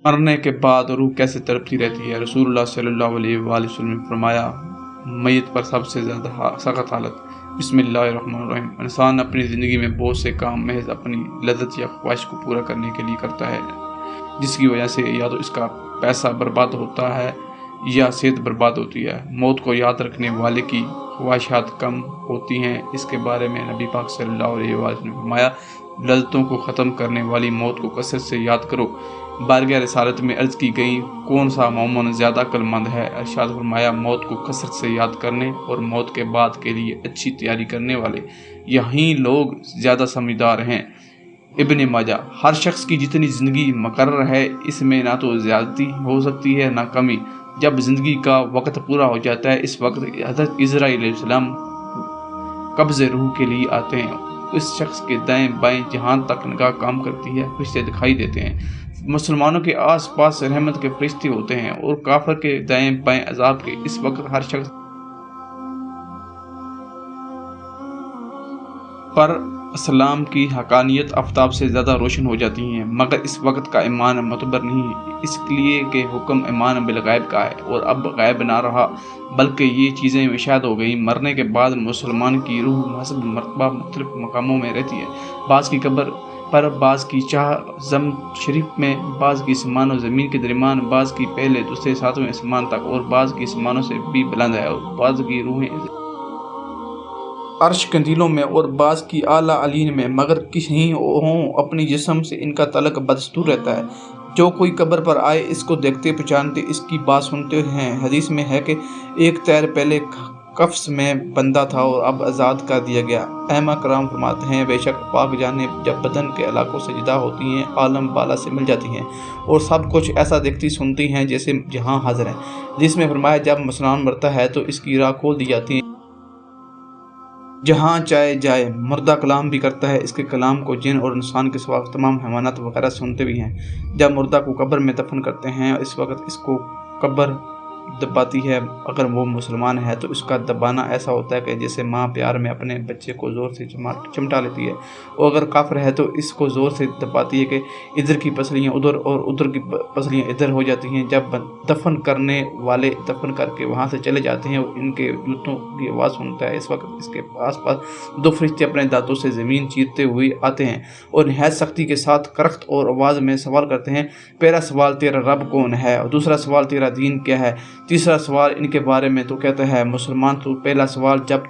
मरने के बाद रूह कैसे तड़पती रहती है। रसूलुल्लाह सल्लल्लाहु अलैहि वसल्लम ने फरमाया, मैयत पर सबसे ज़्यादा सख्त हालत बिस्मिल्लाहिर्रहमानिर्रहीम। इंसान अपनी ज़िंदगी में बहुत से काम महज अपनी लज़्ज़त या ख्वाहिश को पूरा करने के लिए करता है, जिसकी वजह से या तो इसका पैसा बर्बाद होता है या सेहत बर्बाद होती है। मौत को याद रखने वाले की ख्वाहिशात कम होती हैं। इसके बारे में नबी पाक सल्लल्लाहु अलैहि वसल्लम ने फरमाया, लज़्ज़तों को ख़त्म करने वाली मौत को कसरत से याद करो। बारगाह रिसालत में अर्ज़ की गई, कौन सा मोमिन ज़्यादा अक्लमंद है। इरशाद फरमाया, मौत को कसरत से याद करने और मौत के बाद के लिए अच्छी तैयारी करने वाले यही लोग ज़्यादा समझदार हैं। इब्न माजा। हर शख्स की जितनी ज़िंदगी मुकर्रर है, इसमें ना तो ज़्यादती हो सकती है ना कमी। जब ज़िंदगी का वक्त पूरा हो जाता है, इस वक्त हज़रत इज़राइल अलैहिस्सलाम कब्ज़े रूह के लिए आते हैं। इस शख्स के दाएं बाएं जहां तक निगाह काम करती है, फरिश्ते दिखाई देते हैं। मुसलमानों के आस पास रहमत के फरिश्ते होते हैं और काफिर के दाएं बाएं अजाब के। इस वक्त हर शख्स पर इस्लाम की हकानियत आफ्ताब से ज़्यादा रोशन हो जाती हैं, मगर इस वक्त का ईमान मतबर नहीं, इसलिए कि हुक्म ईमान बिल गैब का है और अब गैब ना रहा, बल्कि ये चीज़ें मुशाहद हो गई। मरने के बाद मुसलमान की रूह हसब मरतबा मुख्तलिफ मकामों में रहती है। बाज़ की कब्र पर, बाज़ की चाह जम शरीफ में, बाज़ की आसमान और ज़मीन के दरमियान, बाज़ की पहले दूसरे सातवें आसमान तक और बाज़ की आसमानों से भी बुलंद है। और बाज़ की रूहें अर्श कंदीलों में और बाज़ की आला अलीन में, मगर किसी हों अपनी जिस्म से इनका तलक बदस्तूर रहता है। जो कोई कब्र पर आए, इसको देखते पहचानते, इसकी बात सुनते हैं। हदीस में है कि एक तैर पहले कफ्स में बंदा था और अब आज़ाद कर दिया गया। अहमा कराम फरमाते हैं, बेशक पाक जाने जब बदन के इलाकों से जुदा होती हैं, आलम बाला से मिल जाती हैं और सब कुछ ऐसा देखती सुनती हैं जैसे जहाँ हाजिर हैं। जिसमें फरमाया, जब मुसलमान मरता है तो इसकी राह खोल दी जाती है, जहाँ चाहे जाए। मुर्दा कलाम भी करता है, इसके कलाम को जिन और इंसान के सिवा तमाम हैवानात वगैरह सुनते भी हैं। जब मुर्दा को कब्र में दफन करते हैं, इस वक्त इसको कब्र दबाती है। अगर वो मुसलमान है तो इसका दबाना ऐसा होता है कि जैसे माँ प्यार में अपने बच्चे को ज़ोर से चिमटा लेती है, और अगर काफिर है तो इसको ज़ोर से दबाती है कि इधर की पसलियाँ उधर और उधर की पसलियाँ इधर हो जाती हैं। जब दफन करने वाले दफन करके वहाँ से चले जाते हैं, इनके जूतों की आवाज़ सुनता है। इस वक्त इसके आसपास दो फरिश्ते अपने दांतों से ज़मीन चीरते हुए आते हैं और नहायत सख्ती के साथ करख्त और आवाज़ में सवाल करते हैं, पहला सवाल तेरा रब कौन है, और दूसरा सवाल तेरा दीन क्या है, तीसरा सवाल इनके बारे में तो कहता है मुसलमान। तो पहला सवाल जब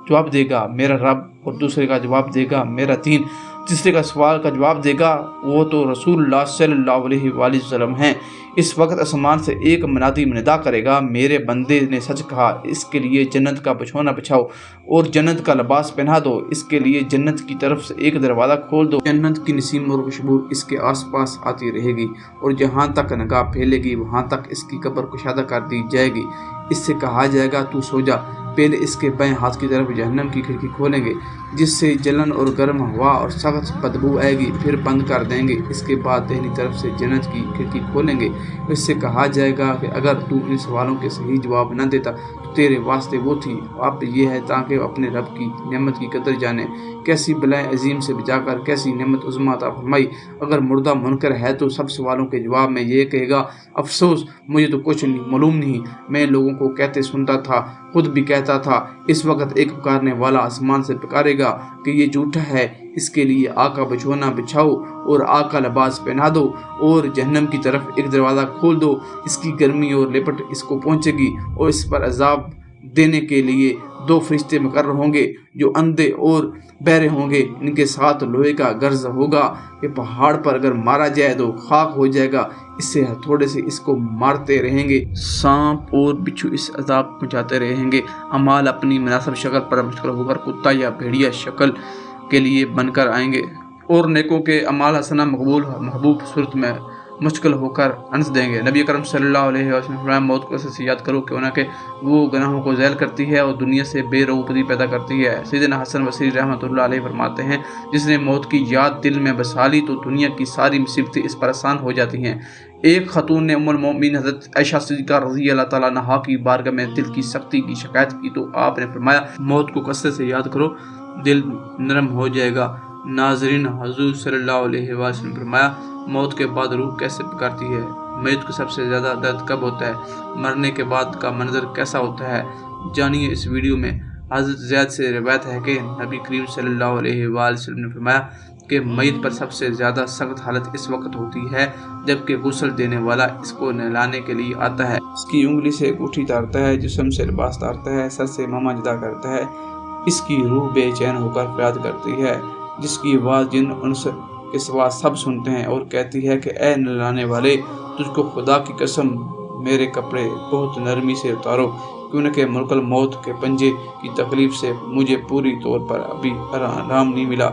जवाब देगा मेरा रब, और दूसरे का जवाब देगा मेरा दीन, तीसरे का सवाल का जवाब देगा वो तो रसूलुल्लाह सल्लल्लाहु अलैहि वसल्लम हैं। इस वक्त आसमान से एक मुनादी निदा करेगा, मेरे बंदे ने सच कहा, इसके लिए जन्नत का बिछौना बिछाओ और जन्नत का लिबास पहना दो, इसके लिए जन्नत की तरफ से एक दरवाज़ा खोल दो। जन्नत की नसीम और खुशबू इसके आसपास आती रहेगी और जहाँ तक निगाह फैलेगी वहाँ तक इसकी कब्र कुशादा कर दी जाएगी। इससे कहा जाएगा तू सो जा। पहले इसके बाएं हाथ की तरफ जहन्नम की खिड़की खोलेंगे, जिससे जलन और गर्म हवा और सख्त बदबू आएगी, फिर बंद कर देंगे। इसके बाद दाहिनी तरफ से जन्नत की खिड़की खोलेंगे। इससे कहा जाएगा कि अगर तू इन सवालों के सही जवाब न देता तो तेरे वास्ते वो थी। अब ये है ताकि अपने रब की नेमत की कदर जाने, कैसी बलाएं अजीम से बचाकर कैसी नेमत उज़्मा अता फरमाई। अगर मुर्दा मुनकर है तो सब सवालों के जवाब में ये कहेगा, अफसोस मुझे तो कुछ मालूम नहीं, मैं लोगों को कहते सुनता था, खुद भी कहता था। इस वक्त एक पुकारने वाला आसमान से पुकारेगा कि ये झूठा है, इसके लिए आग का बिछौना बिछाओ और आग का लिबास पहना दो और जहन्नम की तरफ एक दरवाज़ा खोल दो। इसकी गर्मी और लिपट इसको पहुंचेगी और इस पर अजाब देने के लिए दो फरिश्ते मुकर्रर होंगे जो अंधे और बहरे होंगे। इनके साथ लोहे का गर्ज होगा कि पहाड़ पर अगर मारा जाए तो खाक हो जाएगा। इससे हथौड़े से इसको मारते रहेंगे, सांप और बिच्छू इस अजाब पहुँचाते रहेंगे। अमाल अपनी मुनासिब शक्ल पर मुश्किल होकर कुत्ता या भेड़िया शक्ल के लिए बनकर आएंगे और नेकों के अमाल हसना मकबूल महबूब सूरत में मुश्किल होकर अंस देंगे। नबी करम सल्लल्लाहु अलैहि वसल्लम ने मौत को ऐसे याद करो कि उनके वो गुनाहों को ज़ैल करती है और दुनिया से बेरौबती पैदा करती है। सैयदना हसन बसरी रहमतुल्लाह अलैहि फरमाते हैं, जिसने मौत की याद दिल में बसा ली तो दुनिया की सारी मुसीबतें इस पर आसान हो जाती हैं। एक खतून ने उम्मुल मोमिनीन हज़रत आयशा सिद्दीक़ा रज़ी अल्लाह तआला अन्हा की बारगाह में दिल की सख्ती की शिकायत की तो आपने फरमाया, मौत को कसरत से याद करो, दिल नरम हो जाएगा। नाज़रीन, हुज़ूर सल्लल्लाहु अलैहि वसल्लम ने फरमाया, मौत के बाद रूह कैसे पुकारती है? मौत को सबसे ज़्यादा दर्द कब होता है? मरने के बाद का मंजर कैसा होता है? जानिए इस वीडियो में। हज़रत ज़ैद से रिवायत है कि नबी करीम सल्लल्लाहु अलैहि वसल्लम ने फरमाया कि मैयत पर सबसे ज़्यादा सख्त हालत इस वक्त होती है जबकि गुस्ल देने वाला इसको नहलाने के लिए आता है। इसकी उंगली से अंगूठी उतारता है, जिस्म से लिबास उतारता है, सर से मामा जुदा करता है। इसकी रूह बेचैन होकर फरियाद करती है, जिसकी आवाज़ जिन उनसे के सिवा सब सुनते हैं, और कहती है कि ए नहलाने वाले, तुझको खुदा की कसम मेरे कपड़े बहुत नरमी से उतारो, क्योंकि मुल्कल मौत के पंजे की तकलीफ से मुझे पूरी तौर पर अभी आराम नहीं मिला।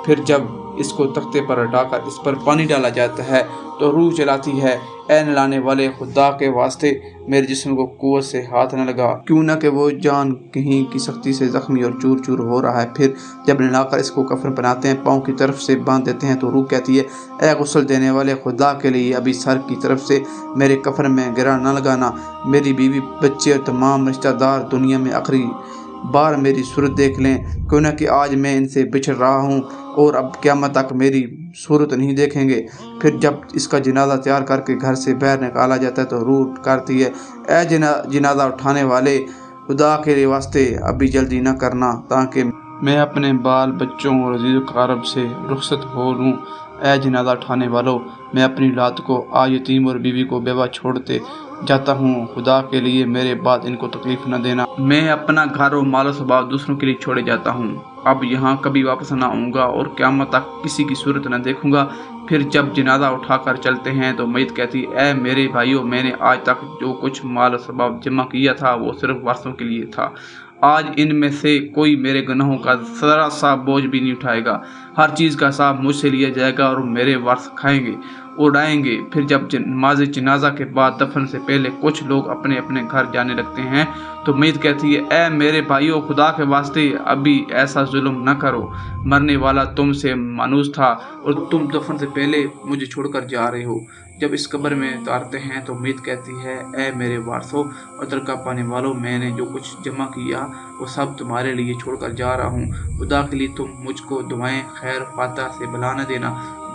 फिर जब इसको तख्ते पर हटाकर इस पर पानी डाला जाता है तो रूह चलाती है, ए नहलाने वाले, खुदा के वास्ते मेरे जिस्म को कुव्वत से हाथ न लगा, क्यों न कि वो जान कहीं की सख्ती से जख्मी और चूर चूर हो रहा है। फिर जब नहलाकर इसको कफन पहनाते हैं, पाँव की तरफ से बांध देते हैं, तो रूह कहती है, ए गुस्ल देने वाले, खुदा के लिए अभी सर की तरफ से मेरे कफन में गिरा न लगाना। मेरी बीवी बच्चे और तमाम रिश्तेदार दुनिया में आखिरी बार मेरी सूरत देख लें, क्यों न कि आज मैं इनसे बिछड़ रहा हूँ और अब क़यामत तक मेरी सूरत नहीं देखेंगे। फिर जब इसका जनाजा तैयार करके घर से बाहर निकाला जाता है तो रूह करती है, ए जनाजा उठाने वाले, खुदा के वास्ते अभी जल्दी न करना, ताकि मैं अपने बाल बच्चों और अजीज़ कारब से रुखसत हो लूँ। ए जनाजा उठाने वालों, मैं अपनी औलाद को आज यतीम और बीवी को बेवा छोड़ते जाता हूँ, खुदा के लिए मेरे बाद इनको तकलीफ न देना। मैं अपना घर और मालो स्वभाव दूसरों के लिए छोड़े जाता हूँ, अब यहाँ कभी वापस न आऊँगा और क़यामत तक किसी की सूरत न देखूँगा। फिर जब जनाजा उठाकर चलते हैं तो मैयत कहती, ए मेरे भाइयों, मैंने आज तक जो कुछ माल और स्वभाव जमा किया था वो सिर्फ वारसों के लिए था। आज इनमें से कोई मेरे गुनाहों का ज़रा सा बोझ भी नहीं उठाएगा। हर चीज़ का हिसाब मुझसे लिया जाएगा और मेरे वारस खाएंगे, उड़ाएंगे। फिर जब नमाज जनाजा के बाद दफन से पहले कुछ लोग अपने अपने घर जाने लगते हैं तो मैयत कहती है, ए मेरे भाइयों, खुदा के वास्ते अभी ऐसा जुल्म न करो। मरने वाला तुमसे मानूस था और तुम दफन से पहले मुझे छोड़कर जा रहे हो। जब इस कब्र में उतारते हैं तो मैयत कहती है, ए मेरे वारसों और तरका पाने वालों, मैंने जो कुछ जमा किया वो सब तुम्हारे लिए छोड़कर जा रहा हूँ। खुदा के लिए तुम मुझको दुआएं खैर फातह से भुला न देना।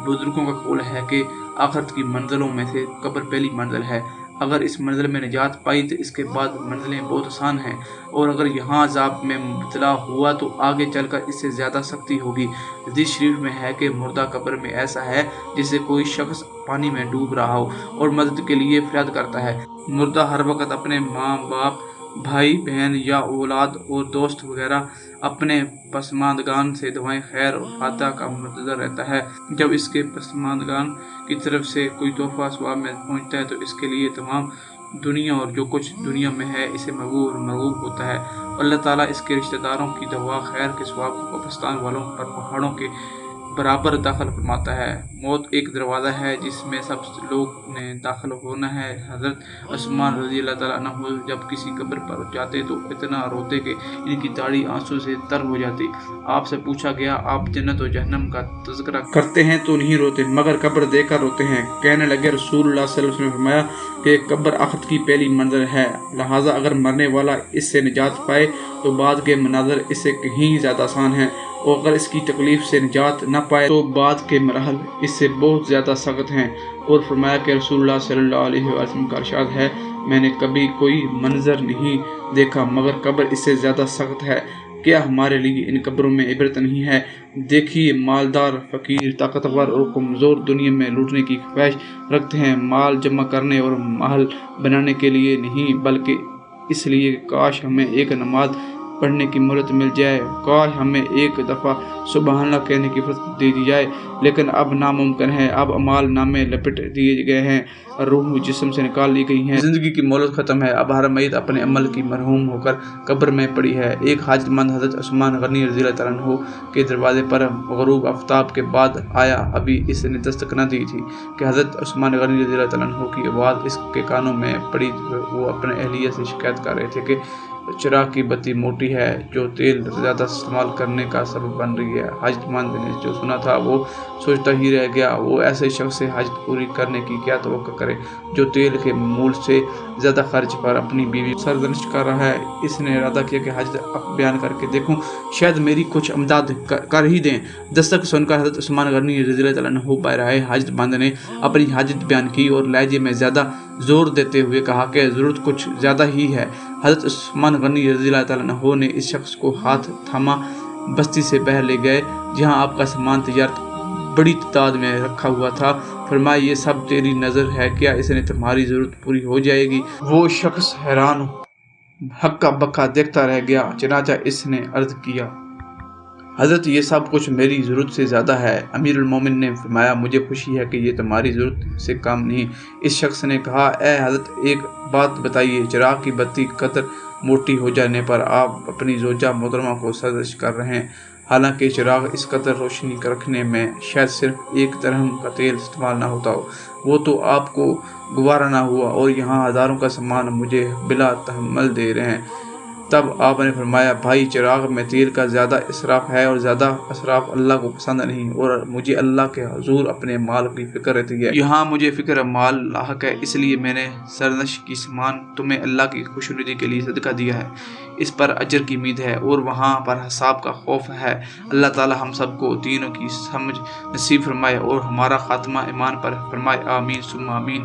बुजुर्गों का कौल है कि आखिरत की मंजिलों में से कब्र पहली मंजिल है। अगर इस मंजिल में निजात पाई तो इसके बाद मंजिलें बहुत आसान हैं, और अगर यहाँ अज़ाब में मुब्तला हुआ तो आगे चलकर इससे ज़्यादा सख्ती होगी। हदीस शरीफ में है कि मुर्दा कब्र में ऐसा है जिसे कोई शख्स पानी में डूब रहा हो और मदद के लिए फरियाद करता है। मुर्दा हर वक्त अपने माँ बाप, भाई बहन या औलाद और दोस्त वगैरह अपने पसमानदगान से दुआएं खैर और फातह का मुंतज़र रहता है। जब इसके पसमानदगान की तरफ से कोई तोहफा सवाब में पहुंचता है तो इसके लिए तमाम दुनिया और जो कुछ दुनिया में है इसे महबूब और महबूब होता है। अल्लाह ताला इसके रिश्तेदारों की दुआ खैर के सवाब को कब्रिस्तान वालों पर पहाड़ों के बराबर दाखिल फरमाता है। मौत एक दरवाज़ा है जिसमें सब लोग ने दाखिल होना है। हज़रत उस्मान रज़ी अल्लाह तआला अन्हु जब किसी कब्र पर जाते तो इतना रोते कि इनकी दाढ़ी आंसू से तर हो जाती। आपसे पूछा गया, आप जन्नत और जहन्नम का तज़किरा करते हैं तो नहीं रोते, मगर कब्र देखकर रोते हैं। कहने लगे, रसूलुल्लाह सल्लल्लाहु अलैहि वसल्लम ने फरमाया कि कब्र आखिरत की पहली मंजिल है, लिहाजा अगर मरने वाला इससे निजात पाए तो बाद के मनाज़र इससे कहीं ज़्यादा आसान है, और अगर इसकी तकलीफ़ से निजात न पाए तो बाद के मरहल इससे बहुत ज़्यादा सख्त हैं। और फरमाया कि रसूलुल्लाह सल्लल्लाहु अलैहि वसल्लम का इरशाद है, मैंने कभी कोई मंजर नहीं देखा मगर कब्र इससे ज़्यादा सख्त है। क्या हमारे लिए इन कब्रों में इबरत नहीं है? देखिए, मालदार, फ़कीर, ताकतवर और कमज़ोर दुनिया में लूटने की ख्वाहिश रखते हैं, माल जमा करने और महल बनाने के लिए नहीं, बल्कि इसलिए काश हमें एक नमाज पढ़ने की मोहलत मिल जाए, काश हमें एक दफ़ा सुबहानल्लाह कहने की फुर्सत दे दी जाए, लेकिन अब नामुमकिन है। अब अमाल नामे लपेट दिए गए हैं, रूह जिस्म से निकाल ली गई है, ज़िंदगी की मोहलत ख़त्म है। अब हर मैयत अपने अमल की मरहूम होकर कब्र में पड़ी है। एक हाजतमंद हज़रत उस्मान गनी रज़ी अल्लाह तआला अन्हु के दरवाज़े पर ग़ुरूब आफ्ताब के बाद आया। अभी इसने दस्तक न दी थी कि हज़रत उस्मान गनी रज़ी अल्लाह तआला अन्हु की आवाज़ इसके कानों में पड़ी। वो अपने अहलिया से शिकायत कर रहे थे कि چراغ کی بتی موٹی ہے جو تیل زیادہ استعمال کرنے کا سبب بن رہی ہے۔ حاجت مند نے جو سنا تھا وہ سوچتا ہی رہ گیا، وہ ایسے شخص سے حاجت پوری کرنے کی کیا توقع کرے جو تیل کے مول سے زیادہ خرچ پر اپنی بیوی سرزنش کر رہا ہے۔ اس نے ارادہ کیا کہ حاجت بیان کر کے دیکھوں، شاید میری کچھ امداد کر ہی دیں۔ دستک سن کر حضرت عثمان غنی رضی اللہ تعالیٰ عنہ بہرائے حاجت مند نے اپنی حاجت بیان کی اور لہجے میں زیادہ زور دیتے ہوئے کہا کہ ضرورت کچھ زیادہ ہی ہے۔ حضرت عثمان غنی رضی اللہ تعالیٰ عنہ نے اس شخص کو ہاتھ تھاما بستی سے باہر لے گئے جہاں آپ کا سامان تجارت بڑی تعداد میں رکھا ہوا تھا۔ فرمایا یہ سب تیری نظر ہے، کیا اس نے تمہاری ضرورت پوری ہو جائے گی؟ وہ شخص حیران ہکا بکا دیکھتا رہ گیا۔ چنانچہ اس نے عرض کیا، حضرت یہ سب کچھ میری ضرورت سے زیادہ ہے۔ امیر المومن نے فرمایا مجھے خوشی ہے کہ یہ تمہاری ضرورت سے کم نہیں۔ اس شخص نے کہا، اے حضرت ایک بات بتائیے، چراغ کی بتی قدر موٹی ہو جانے پر آپ اپنی زوجہ محترمہ کو سرزنش کر رہے ہیں، حالانکہ چراغ اس قدر روشنی رکھنے میں شاید صرف 1 درہم کا تیل استعمال نہ ہوتا ہو، وہ تو آپ کو گوارا نہ ہوا، اور یہاں ہزاروں کا سامان مجھے بلا تحمل دے رہے ہیں۔ تب آپ نے فرمایا، بھائی چراغ میں تیل کا زیادہ اسراف ہے اور زیادہ اسراف اللہ کو پسند نہیں، اور مجھے اللہ کے حضور اپنے مال کی فکر رہتی ہے۔ یہاں مجھے فکر مال لاحق ہے، اس لیے میں نے سرزنش کی سامان تمہیں اللہ کی خوشنودی کے لیے صدقہ دیا ہے، اس پر اجر کی امید ہے اور وہاں پر حساب کا خوف ہے۔ اللہ تعالی ہم سب کو دینوں کی سمجھ نصیب فرمائے اور ہمارا خاتمہ ایمان پر فرمائے، آمین ثم آمین۔